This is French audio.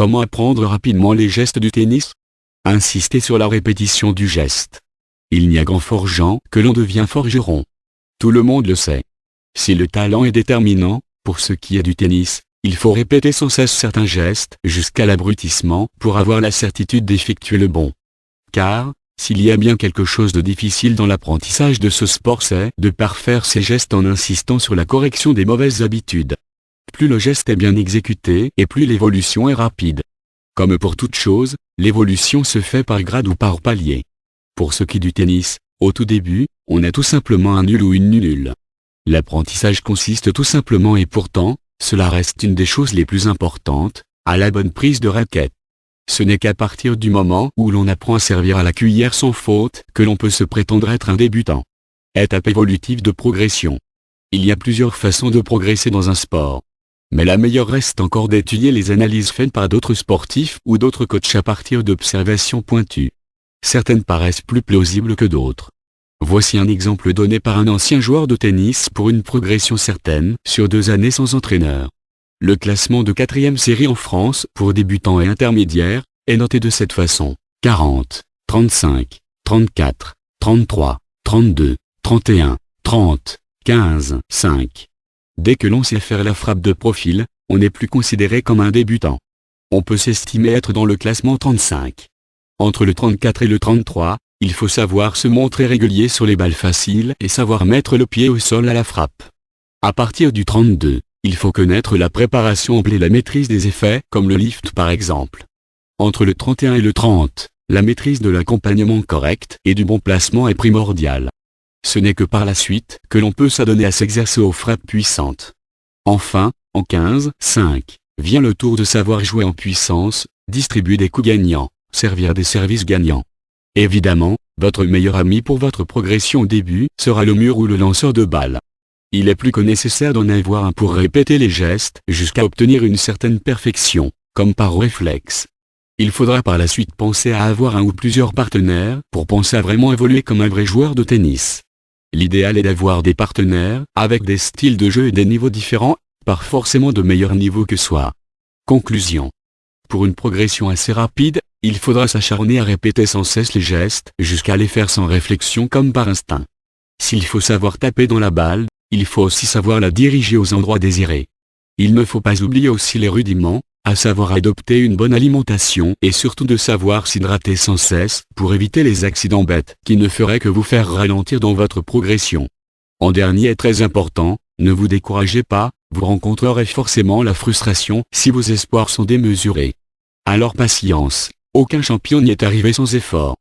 Comment apprendre rapidement les gestes du tennis? Insistez sur la répétition du geste. Il n'y a qu'en forgeant que l'on devient forgeron. Tout le monde le sait. Si le talent est déterminant, pour ce qui est du tennis, il faut répéter sans cesse certains gestes jusqu'à l'abrutissement pour avoir la certitude d'effectuer le bon. Car, s'il y a bien quelque chose de difficile dans l'apprentissage de ce sport, c'est de parfaire ces gestes en insistant sur la correction des mauvaises habitudes. Plus le geste est bien exécuté et plus l'évolution est rapide. Comme pour toute chose, l'évolution se fait par grade ou par palier. Pour ce qui est du tennis, au tout début, on a tout simplement un nul ou une nulle. L'apprentissage consiste tout simplement et pourtant, cela reste une des choses les plus importantes, à la bonne prise de raquette. Ce n'est qu'à partir du moment où l'on apprend à servir à la cuillère sans faute que l'on peut se prétendre être un débutant. Étape évolutive de progression. Il y a plusieurs façons de progresser dans un sport. Mais la meilleure reste encore d'étudier les analyses faites par d'autres sportifs ou d'autres coachs à partir d'observations pointues. Certaines paraissent plus plausibles que d'autres. Voici un exemple donné par un ancien joueur de tennis pour une progression certaine sur 2 années sans entraîneur. Le classement de 4e série en France pour débutants et intermédiaires est noté de cette façon: 40, 35, 34, 33, 32, 31, 30, 15, 5. Dès que l'on sait faire la frappe de profil, on n'est plus considéré comme un débutant. On peut s'estimer être dans le classement 35. Entre le 34 et le 33, il faut savoir se montrer régulier sur les balles faciles et savoir mettre le pied au sol à la frappe. À partir du 32, il faut connaître la préparation ample et la maîtrise des effets, comme le lift par exemple. Entre le 31 et le 30, la maîtrise de l'accompagnement correct et du bon placement est primordiale. Ce n'est que par la suite que l'on peut s'adonner à s'exercer aux frappes puissantes. Enfin, en 15-5, vient le tour de savoir jouer en puissance, distribuer des coups gagnants, servir des services gagnants. Évidemment, votre meilleur ami pour votre progression au début sera le mur ou le lanceur de balles. Il est plus que nécessaire d'en avoir un pour répéter les gestes jusqu'à obtenir une certaine perfection, comme par réflexe. Il faudra par la suite penser à avoir un ou plusieurs partenaires pour penser à vraiment évoluer comme un vrai joueur de tennis. L'idéal est d'avoir des partenaires avec des styles de jeu et des niveaux différents, pas forcément de meilleurs niveaux que soi. Conclusion. Pour une progression assez rapide, il faudra s'acharner à répéter sans cesse les gestes jusqu'à les faire sans réflexion comme par instinct. S'il faut savoir taper dans la balle, il faut aussi savoir la diriger aux endroits désirés. Il ne faut pas oublier aussi les rudiments, à savoir adopter une bonne alimentation et surtout de savoir s'hydrater sans cesse pour éviter les accidents bêtes qui ne feraient que vous faire ralentir dans votre progression. En dernier et très important, ne vous découragez pas, vous rencontrerez forcément la frustration si vos espoirs sont démesurés. Alors patience, aucun champion n'y est arrivé sans effort.